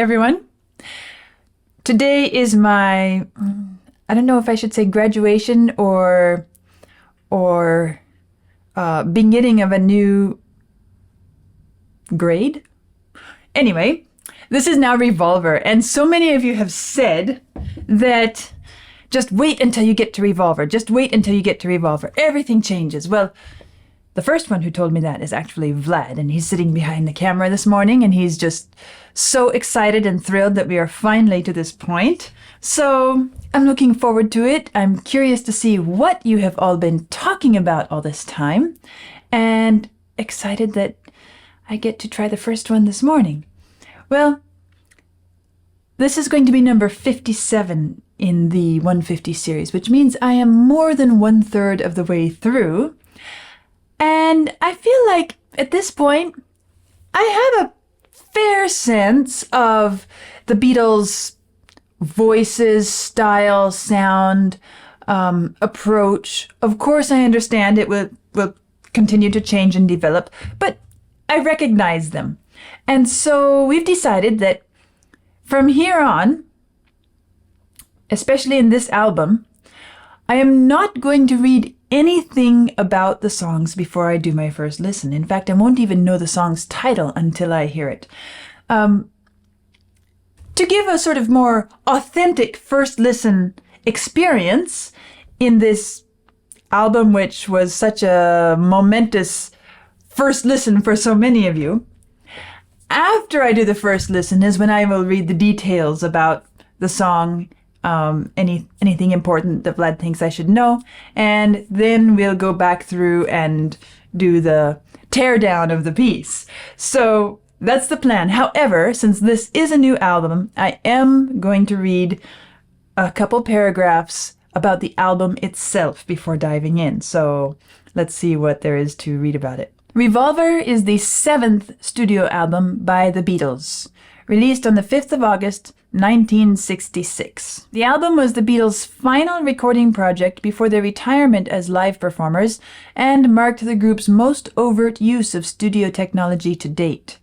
everyone. Today is my, I don't know if I should say graduation or beginning of a new grade. Anyway, this is now Revolver, and so many of you have said that just wait until you get to Revolver. Just wait until you get to Revolver. Everything changes. Well, the first one who told me that is actually Vlad, and he's sitting behind the camera this morning, and he's just so excited and thrilled that we are finally to this point. So I'm looking forward to it. I'm curious to see what you have all been talking about all this time, and excited that I get to try the first one this morning. Well, this is going to be number 57 in the 150 series, which means I am more than 1/3 of the way through. And I feel like at this point, I have a fair sense of the Beatles' voices, style, sound, approach. Of course, I understand it will continue to change and develop, but I recognize them. And so we've decided that from here on, especially in this album, I am not going to read anything about the songs before I do my first listen. In fact, I won't even know the song's title until I hear it. To give a sort of more authentic first listen experience in this album, which was such a momentous first listen for so many of you, after I do the first listen is when I will read the details about the song, anything important that Vlad thinks I should know, and then we'll go back through and do the teardown of the piece. So that's the plan. However, since this is a new album, I am going to read a couple paragraphs about the album itself before diving in. So let's see what there is to read about it. Revolver is the 7th studio album by the Beatles, released on the 5th of August, 1966. The album was the Beatles' final recording project before their retirement as live performers and marked the group's most overt use of studio technology to date,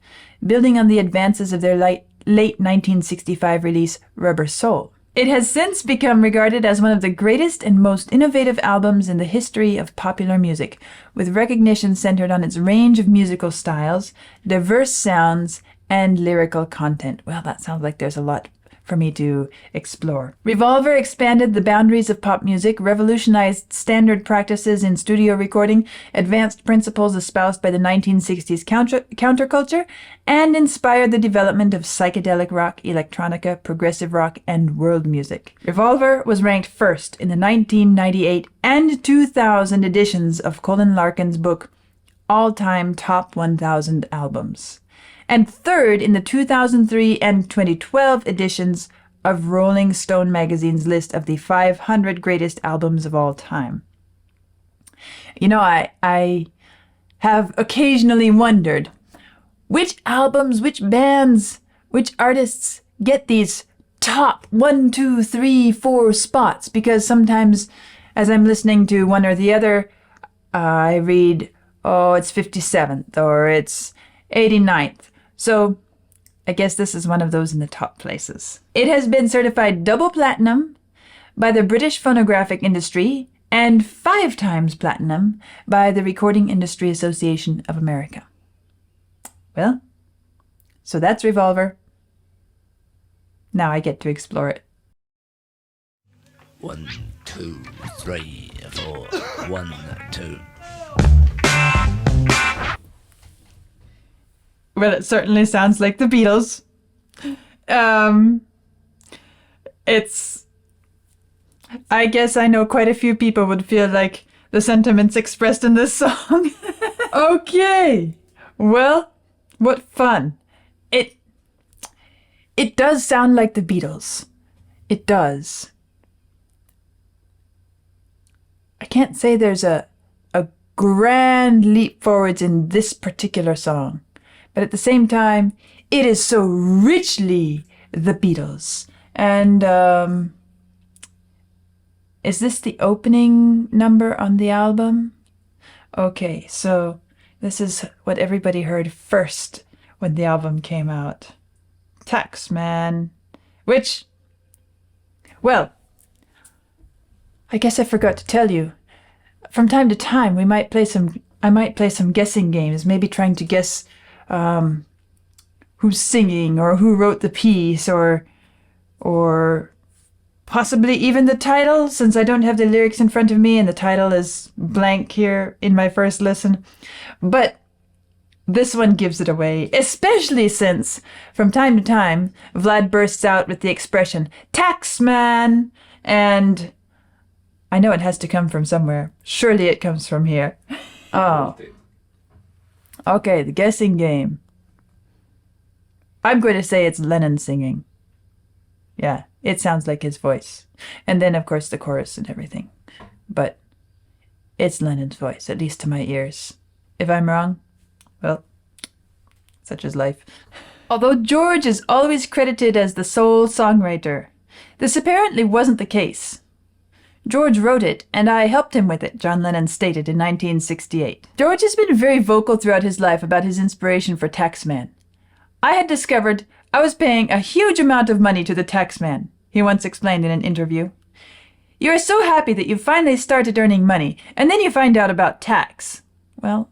building on the advances of their late 1965 release Rubber Soul. It has since become regarded as one of the greatest and most innovative albums in the history of popular music, with recognition centered on its range of musical styles, diverse sounds, and lyrical content. Well, that sounds like there's a lot for me to explore. Revolver expanded the boundaries of pop music, revolutionized standard practices in studio recording, advanced principles espoused by the 1960s counterculture, and inspired the development of psychedelic rock, electronica, progressive rock, and world music. Revolver was ranked first in the 1998 and 2000 editions of Colin Larkin's book, All-Time Top 1000 Albums, and third in the 2003 and 2012 editions of Rolling Stone magazine's list of the 500 greatest albums of all time. You know, I have occasionally wondered which albums, which bands, which artists get these top 1, 2, 3, 4 spots, because sometimes as I'm listening to one or the other, I read, oh, it's 57th or it's 89th. So I guess this is one of those in the top places. It has been certified double platinum by the British Phonographic Industry and 5 times platinum by the Recording Industry Association of America. Well, so that's Revolver. Now I get to explore it. 1, 2, 3, 4. 1, 2. Well, it certainly sounds like the Beatles. I guess I know quite a few people would feel like the sentiments expressed in this song. Okay. Well, what fun. It does sound like the Beatles. It does. I can't say there's a grand leap forwards in this particular song. But at the same time, it is so richly the Beatles. And is this the opening number on the album? Okay, so this is what everybody heard first when the album came out. Taxman, which, well, I guess I forgot to tell you. From time to time, I might play some guessing games, maybe trying to guess who's singing or who wrote the piece or possibly even the title, since I don't have the lyrics in front of me and the title is blank here in my first listen. But this one gives it away, especially since from time to time Vlad bursts out with the expression "Taxman," and I know it has to come from somewhere. Surely it comes from here. Oh. Okay, the guessing game. I'm going to say it's Lennon singing. Yeah, it sounds like his voice. And then, of course, the chorus and everything. But it's Lennon's voice, at least to my ears. If I'm wrong, well, such is life. Although George is always credited as the sole songwriter, this apparently wasn't the case. George wrote it, and I helped him with it, John Lennon stated in 1968. George has been very vocal throughout his life about his inspiration for Taxman. I had discovered I was paying a huge amount of money to the Taxman, he once explained in an interview. You are so happy that you finally started earning money, and then you find out about tax. Well,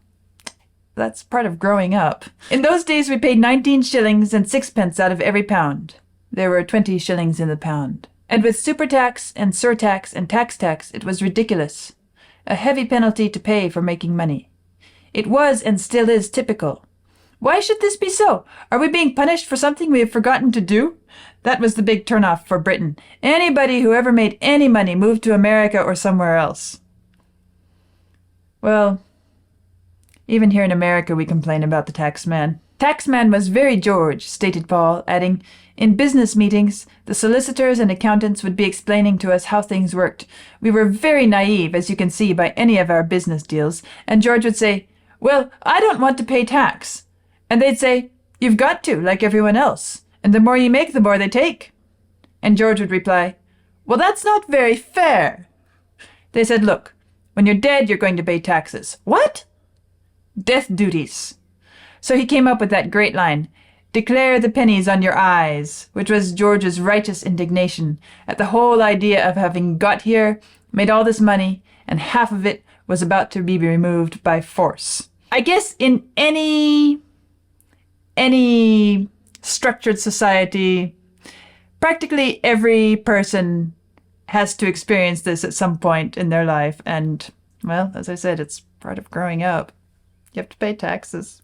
that's part of growing up. In those days we paid 19 shillings and sixpence out of every pound. There were 20 shillings in the pound. And with super tax and surtax and tax, it was ridiculous. A heavy penalty to pay for making money. It was and still is typical. Why should this be so? Are we being punished for something we have forgotten to do? That was the big turnoff for Britain. Anybody who ever made any money moved to America or somewhere else. Well, even here in America we complain about the taxman. Taxman was very George, stated Paul, adding, in business meetings, the solicitors and accountants would be explaining to us how things worked. We were very naive, as you can see by any of our business deals, and George would say, well, I don't want to pay tax. And they'd say, you've got to, like everyone else, and the more you make, the more they take. And George would reply, well, that's not very fair. They said, look, when you're dead, you're going to pay taxes. What? Death duties. So he came up with that great line, declare the pennies on your eyes, which was George's righteous indignation at the whole idea of having got here, made all this money, and half of it was about to be removed by force. I guess in any structured society, practically every person has to experience this at some point in their life. And, well, as I said, it's part of growing up. You have to pay taxes.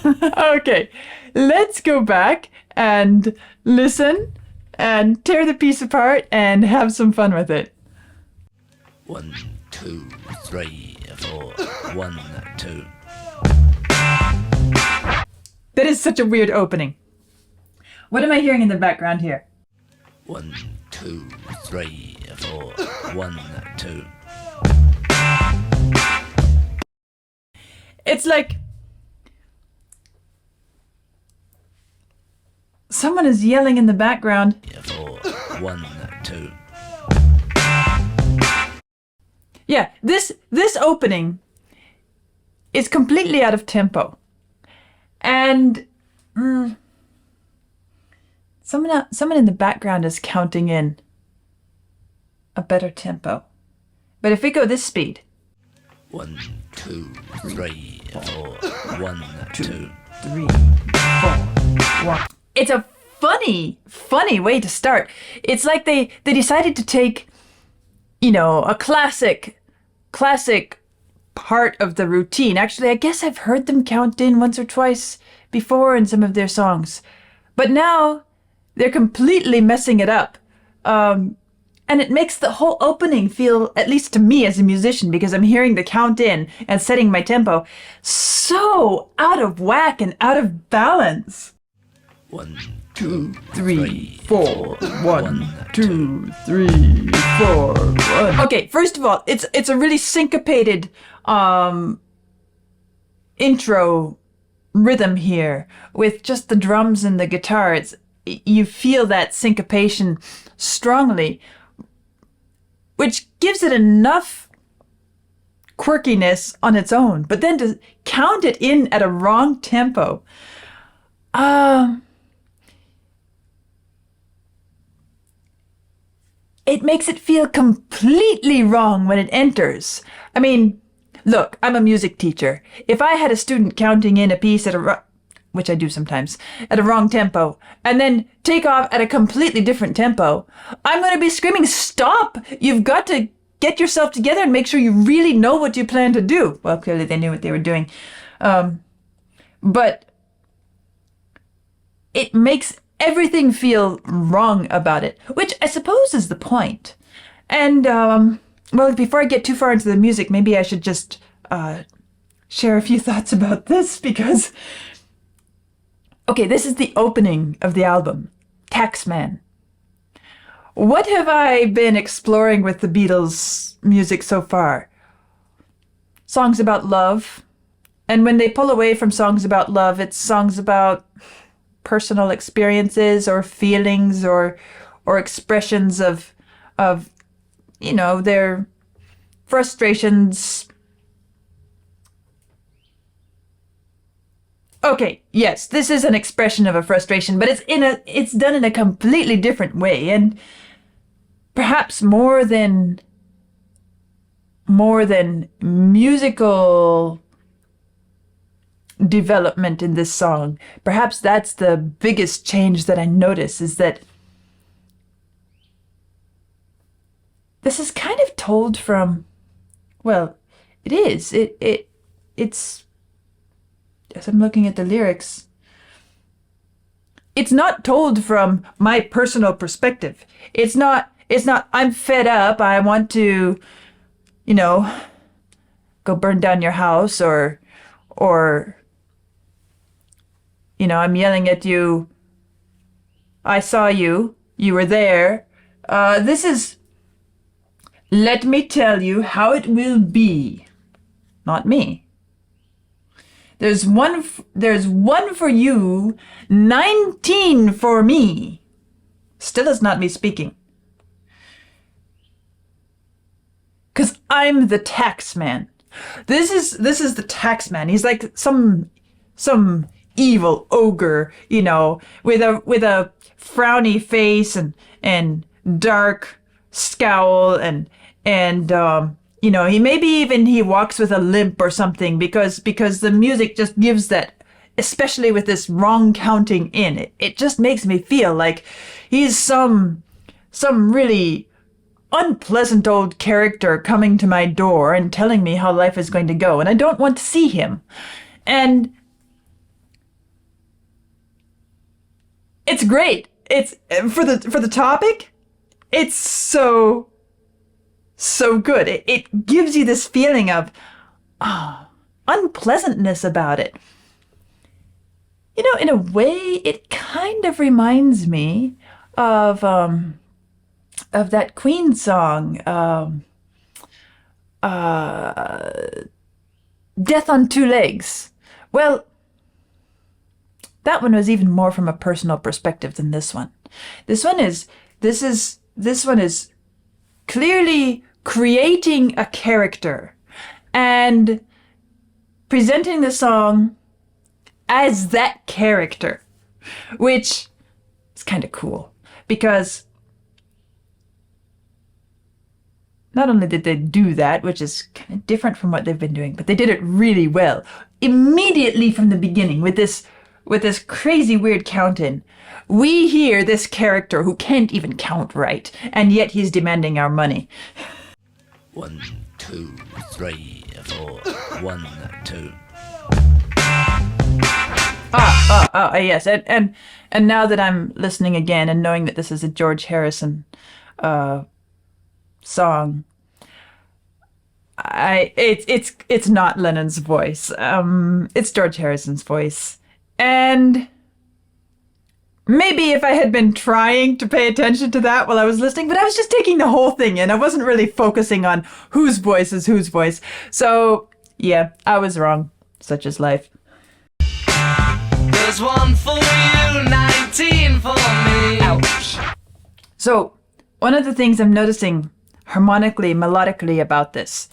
Okay, let's go back and listen and tear the piece apart and have some fun with it. 1, 2, 3, 4. 1, 2. That is such a weird opening. What am I hearing in the background here? 1, 2, 3, 4. 1, 2. It's like someone is yelling in the background. 4, 1, 2. Yeah, this opening is completely out of tempo. And someone in the background is counting in a better tempo. But if we go this speed. 1, 2, 3, 4. 1, 2. 3, 4, 1. It's a funny way to start. It's like they decided to take, a classic part of the routine. Actually, I guess I've heard them count in once or twice before in some of their songs. But now they're completely messing it up. And it makes the whole opening feel, at least to me as a musician, because I'm hearing the count in and setting my tempo, so out of whack and out of balance. 1, 2, 3, 4. 1, 2, 3, 4. 1. Okay, first of all, it's a really syncopated intro rhythm here with just the drums and the guitar. You feel that syncopation strongly, which gives it enough quirkiness on its own. But then to count it in at a wrong tempo, it makes it feel completely wrong when it enters. I mean, look, I'm a music teacher. If I had a student counting in a piece which I do sometimes, at a wrong tempo, and then take off at a completely different tempo, I'm going to be screaming, "Stop! You've got to get yourself together and make sure you really know what you plan to do." Well, clearly they knew what they were doing. But it makes everything feel wrong about it, which I suppose is the point. And, well, before I get too far into the music, maybe I should just share a few thoughts about this, because... Okay, this is the opening of the album, Taxman. What have I been exploring with the Beatles' music so far? Songs about love. And when they pull away from songs about love, it's songs about personal experiences or feelings or expressions of their frustrations. Okay, yes, this is an expression of a frustration, but it's done in a completely different way, and perhaps more than musical development in this song. Perhaps that's the biggest change that I notice, is that this is kind of told from, well, it is. It's as I'm looking at the lyrics, it's not told from my personal perspective. It's not I'm fed up, I want to, go burn down your house, or I'm yelling at you, I saw you, you were there. This is, let me tell you how it will be. Not me. There's one for you, 19 for me. Still is not me speaking. 'Cause I'm the Taxman. This is the Taxman. He's like some evil ogre, with a frowny face and dark scowl and he walks with a limp or something because the music just gives that, especially with this wrong counting in. It just makes me feel like he's some really unpleasant old character coming to my door and telling me how life is going to go, and I don't want to see him. And it's great. It's for the topic. It's so good. It gives you this feeling of unpleasantness about it. In a way, it kind of reminds me of that Queen song, Death on Two Legs. Well, that one was even more from a personal perspective than this one. This one is clearly creating a character and presenting the song as that character, which is kind of cool, because not only did they do that, which is kind of different from what they've been doing, but they did it really well immediately from the beginning with this crazy weird count-in. We hear this character who can't even count right, and yet he's demanding our money. 1, 2, 3, 4. 1, 2. Yes, and now that I'm listening again and knowing that this is a George Harrison song, it's not Lennon's voice. It's George Harrison's voice. And maybe if I had been trying to pay attention to that while I was listening, but I was just taking the whole thing in. I wasn't really focusing on whose voice is whose voice. So, yeah, I was wrong. Such is life. There's one for you, 19 for me. Ouch. So, one of the things I'm noticing harmonically, melodically about this,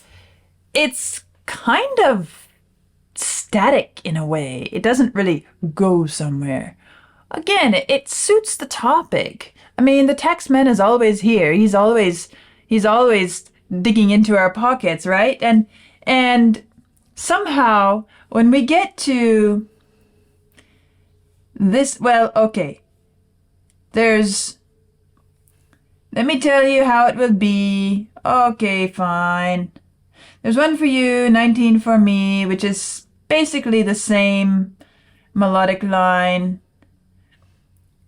it's kind of static in a way. It doesn't really go somewhere. again, it suits the topic. I mean, the taxman is always here. He's always digging into our pockets, right? And somehow when we get to this, well, okay. Let me tell you how it will be. Okay, fine. There's one for you, 19 for me, which is basically the same melodic line.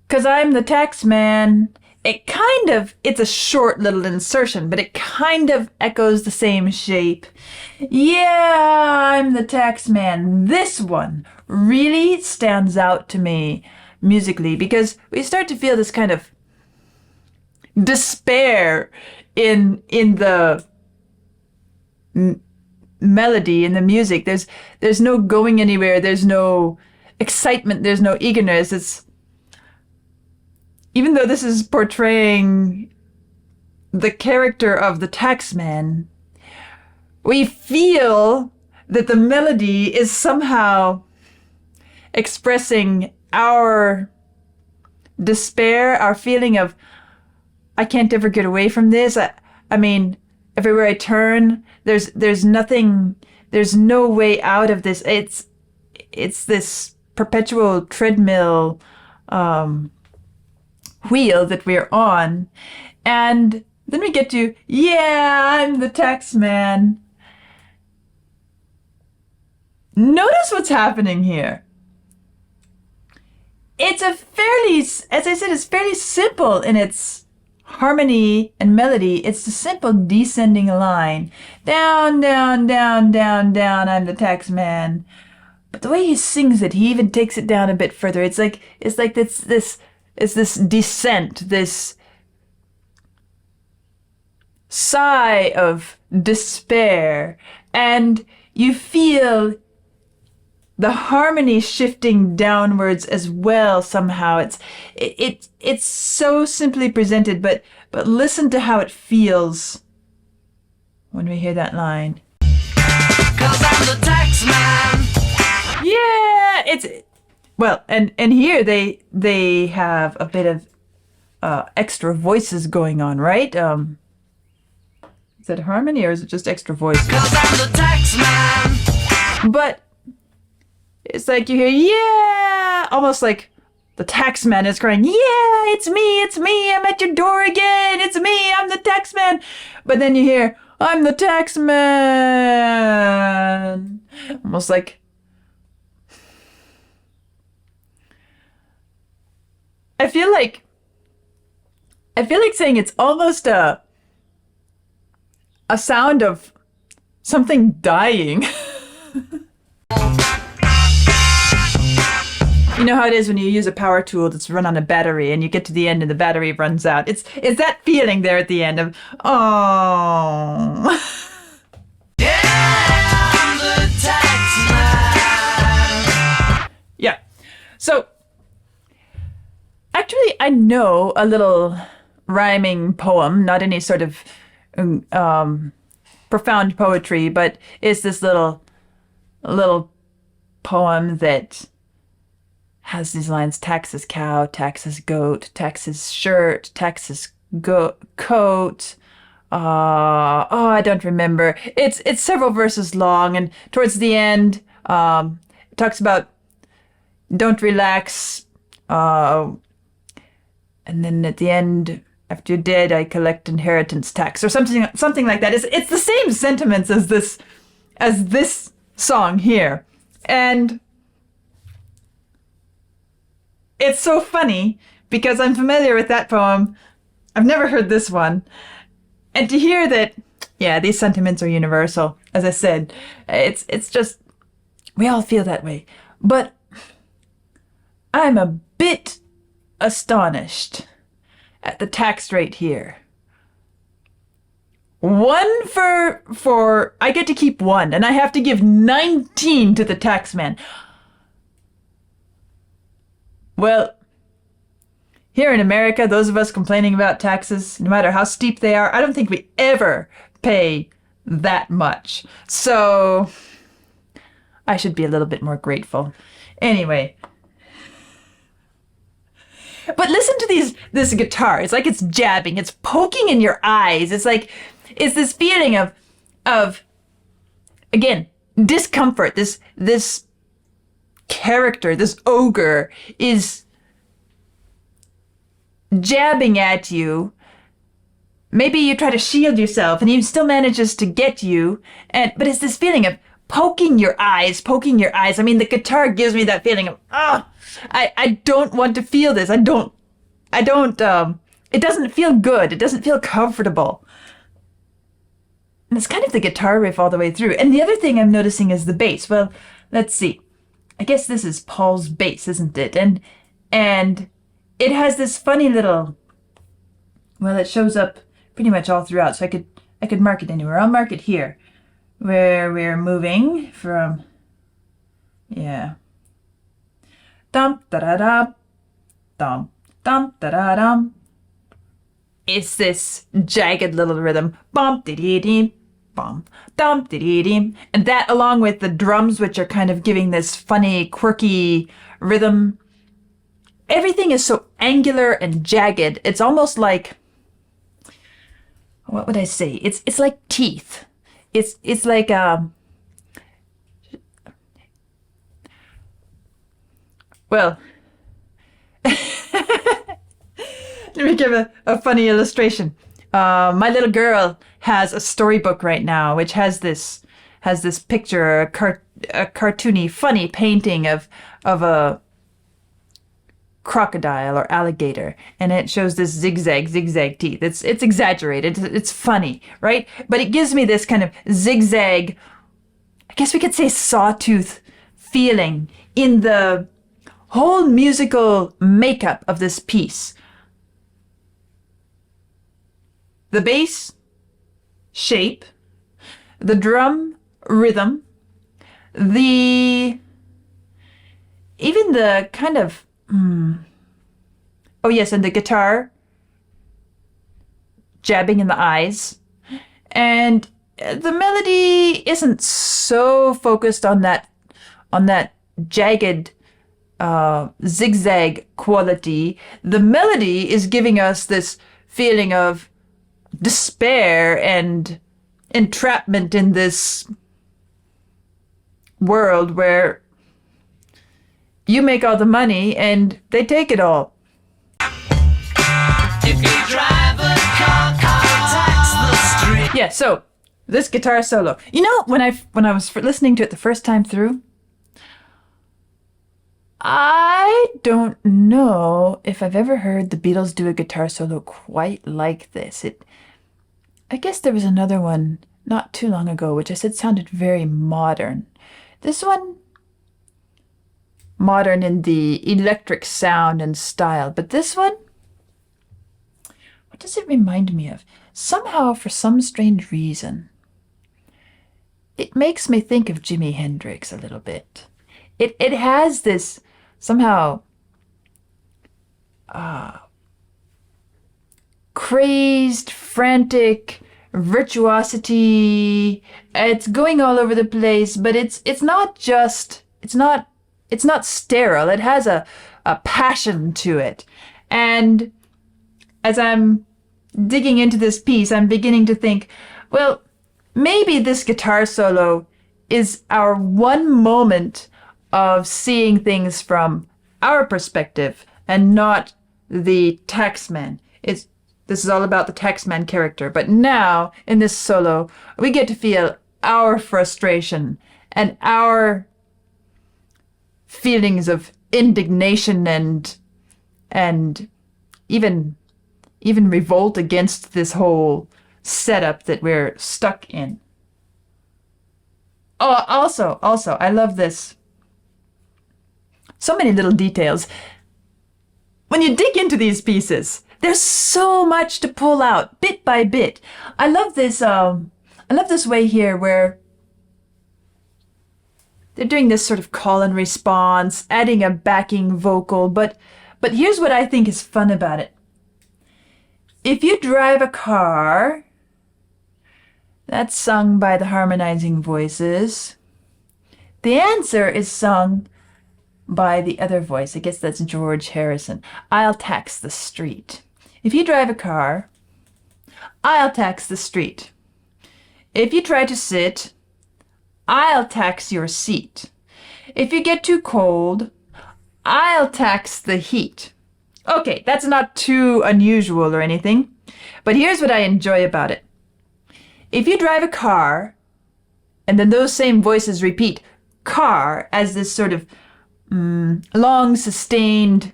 'Cause I'm the taxman. It's a short little insertion, but it kind of echoes the same shape. Yeah, I'm the taxman. This one really stands out to me musically because we start to feel this kind of despair in the melody, in the music. There's no going anywhere. There's no excitement. There's no eagerness. Even though this is portraying the character of the taxman, we feel that the melody is somehow expressing our despair, our feeling of, I can't ever get away from this. I mean, everywhere I turn, there's nothing, there's no way out of this. It's this perpetual treadmill, wheel that we're on. And then we get to, yeah, I'm the taxman. Notice what's happening here. It's as I said, it's fairly simple in its harmony and melody. It's a simple descending line. Down, down, down, down, down, I'm the taxman. But the way he sings it, he even takes it down a bit further. It's like this descent, this sigh of despair, and you feel the harmony shifting downwards as well somehow. It's so simply presented, but listen to how it feels when we hear that line. 'Cause I'm the taxman. Yeah, well, and here they have a bit of extra voices going on, right? Is it harmony or is it just extra voices? 'Cause I'm the taxman. But it's like you hear, yeah, almost like the taxman is crying, yeah, it's me, I'm at your door again, it's me, I'm the taxman. But then you hear, I'm the taxman. Almost like, I feel like saying it's almost a sound of something dying. You know how it is when you use a power tool that's run on a battery and you get to the end and the battery runs out. It's that feeling there at the end of, oh. Yeah, I'm the taxman. Yeah. So, actually, I know a little rhyming poem, not any sort of profound poetry, but it's this little poem that has these lines: taxes cow, taxes goat, taxes shirt, taxes coat. I don't remember. It's several verses long, and towards the end, it talks about don't relax. And then at the end, after you're dead, I collect inheritance tax, or something like that. It's the same sentiments as this song here, and it's so funny because I'm familiar with that poem. I've never heard this one, and to hear that, yeah, these sentiments are universal. As I said, it's just we all feel that way, but I'm a bit astonished at the tax rate here. One for I get to keep one, and I have to give 19 to the taxman. Well, here in America, those of us complaining about taxes, no matter how steep they are, I don't think we ever pay that much. So I should be a little bit more grateful. Anyway, But listen to this guitar. It's like it's jabbing. It's poking in your eyes. It's like it's this feeling of again discomfort. This character, this ogre, is jabbing at you. Maybe you try to shield yourself, and he still manages to get you. But it's this feeling of poking your eyes. I mean, the guitar gives me that feeling of, I don't want to feel this. I don't, it doesn't feel good. It doesn't feel comfortable. And it's kind of the guitar riff all the way through. And the other thing I'm noticing is the bass. Well, let's see. I guess this is Paul's bass, isn't it? And it has this funny little, well, it shows up pretty much all throughout. So I could mark it anywhere. I'll mark it here, where we're moving from, yeah. Dum da da da, dum dum da da dum. It's this jagged little rhythm, bum dee dee dee, bum dum dee dee dee, and that along with the drums, which are kind of giving this funny, quirky rhythm. Everything is so angular and jagged. It's almost like, what would I say? It's like teeth. It's like well, let me give a funny illustration. My little girl has a storybook right now, which has this picture, a cartoony, funny painting of a crocodile or alligator, and it shows this zigzag teeth. It's exaggerated. It's funny, right? But it gives me this kind of zigzag, I guess we could say sawtooth feeling in the whole musical makeup of this piece. The bass shape, the drum rhythm, even the kind of oh yes, and the guitar jabbing in the eyes. And the melody isn't so focused on that jagged zigzag quality. The melody is giving us this feeling of despair and entrapment in this world where you make all the money and they take it all. If you drive a car, tax the street. Yeah, so this guitar solo. You know, when I was listening to it the first time through, I don't know if I've ever heard the Beatles do a guitar solo quite like this. I guess there was another one not too long ago, which I said sounded very modern. This one, modern in the electric sound and style, but this one, what does it remind me of? Somehow, for some strange reason, it makes me think of Jimi Hendrix a little bit. It has this somehow crazed, frantic virtuosity. It's going all over the place, but it's not sterile. It has a passion to it. And as I'm digging into this piece, I'm beginning to think, well, maybe this guitar solo is our one moment of seeing things from our perspective and not the Taxman. This is all about the Taxman character. But now, in this solo, we get to feel our frustration and our feelings of indignation and even revolt against this whole setup that we're stuck in. Oh, also, I love this. So many little details. When you dig into these pieces, there's so much to pull out, bit by bit. I love this way here where they're doing this sort of call and response, adding a backing vocal, but here's what I think is fun about it. If you drive a car, that's sung by the harmonizing voices. The answer is sung by the other voice. I guess that's George Harrison. I'll tax the street. If you drive a car, I'll tax the street. If you try to sit, I'll tax your seat. If you get too cold, I'll tax the heat. Okay, that's not too unusual or anything, but here's what I enjoy about it. If you drive a car, and then those same voices repeat car as this sort of long, sustained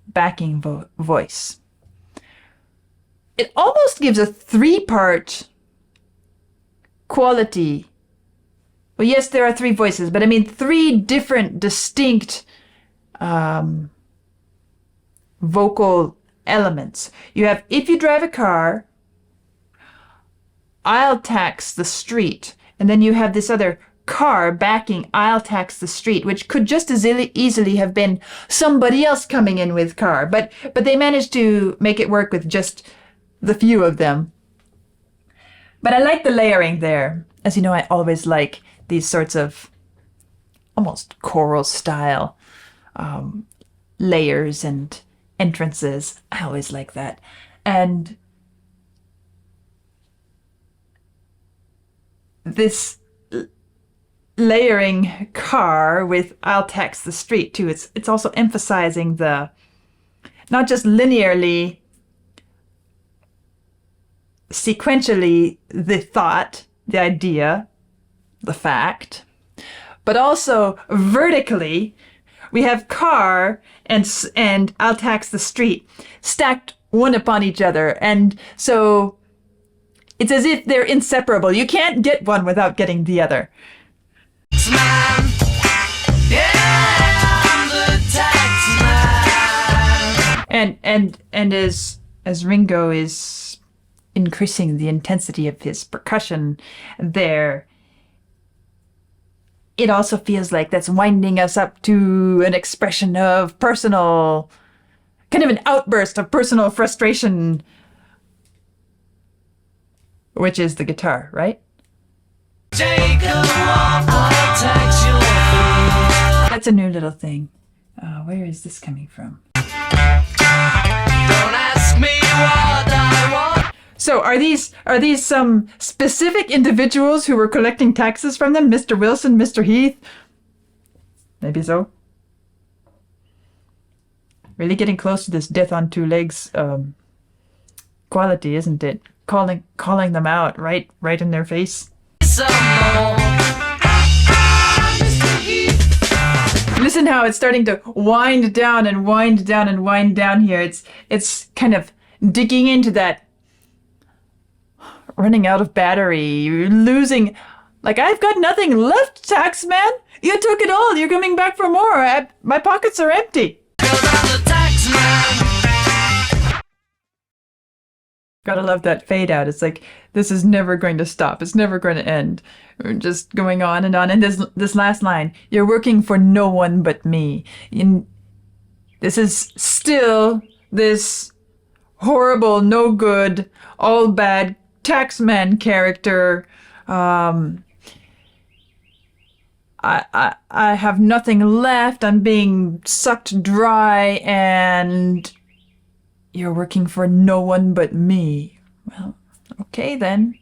backing voice, it almost gives a three-part quality. Well, yes, there are three voices, but I mean three different, distinct vocal elements. You have, if you drive a car, I'll tax the street. And then you have this other car backing, I'll tax the street, which could just as easily have been somebody else coming in with car. But they managed to make it work with just the few of them. But I like the layering there. As you know, I always like these sorts of almost choral style layers and entrances. I always like that. And this layering car with I'll tax the street too, it's also emphasizing the, not just linearly, sequentially, the thought, the idea, the fact, but also vertically, we have car and I'll tax the street stacked one upon each other. And so it's as if they're inseparable. You can't get one without getting the other. Taxman. Yeah, I'm the taxman. And as Ringo is increasing the intensity of his percussion there, it also feels like that's winding us up to an expression of personal, kind of an outburst of personal frustration, which is the guitar, right? Take a walk, I'll tax your feet. That's a new little thing. Where is this coming from? Don't ask me what I want. So are these some specific individuals who were collecting taxes from them? Mr. Wilson, Mr. Heath? Maybe so. Really getting close to this death on two legs quality, isn't it? Calling them out right in their face. Some more. Mr. Heath. Listen how it's starting to wind down and wind down and wind down here. It's kind of digging into that, running out of battery, losing, like, I've got nothing left, Taxman. You took it all. You're coming back for more. My pockets are empty. 'Cause I'm the taxman. Gotta love that fade out. It's like, this is never going to stop. It's never going to end. We're just going on. And this last line, you're working for no one but me. This is still this horrible, no good, all bad Taxman character. I have nothing left. I'm being sucked dry, and you're working for no one but me. Well, okay then.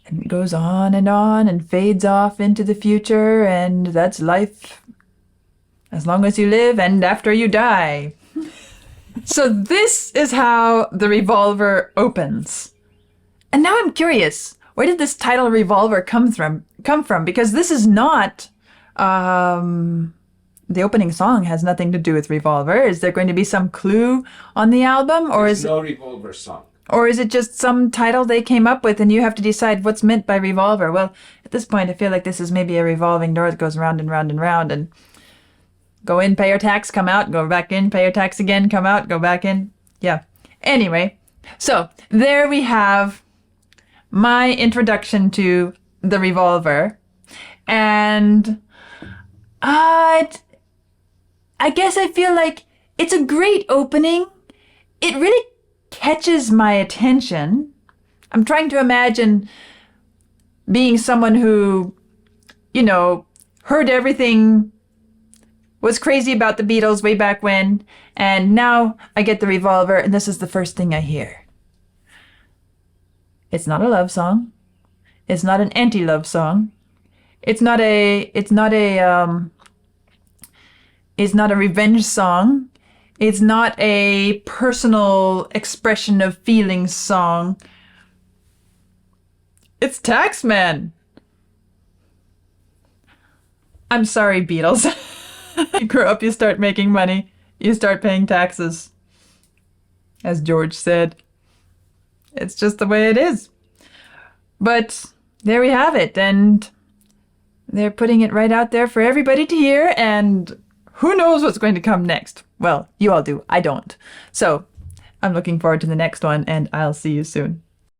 And it goes on and fades off into the future, and that's life as long as you live and after you die. So this is how the Revolver opens. And now I'm curious, where did this title Revolver come from? Because this is not, the opening song has nothing to do with Revolver. Is there going to be some clue on the album? Or There's is no Revolver song. Or is it just some title they came up with and you have to decide what's meant by Revolver? Well, at this point, I feel like this is maybe a revolving door that goes round and round and round, and go in, pay your tax, come out, go back in, pay your tax again, come out, go back in. Yeah. Anyway, so there we have my introduction to the Revolver. And I guess I feel like it's a great opening. It really catches my attention. I'm trying to imagine being someone who, heard everything was crazy about the Beatles way back when, and now I get the Revolver, and this is the first thing I hear. It's not a love song. It's not an anti-love song. It's not a revenge song. It's not a personal expression of feelings song. It's Taxman. I'm sorry, Beatles. You grow up, you start making money, you start paying taxes. As George said, it's just the way it is. But there we have it, and they're putting it right out there for everybody to hear, and who knows what's going to come next? Well, you all do. I don't. So I'm looking forward to the next one, and I'll see you soon.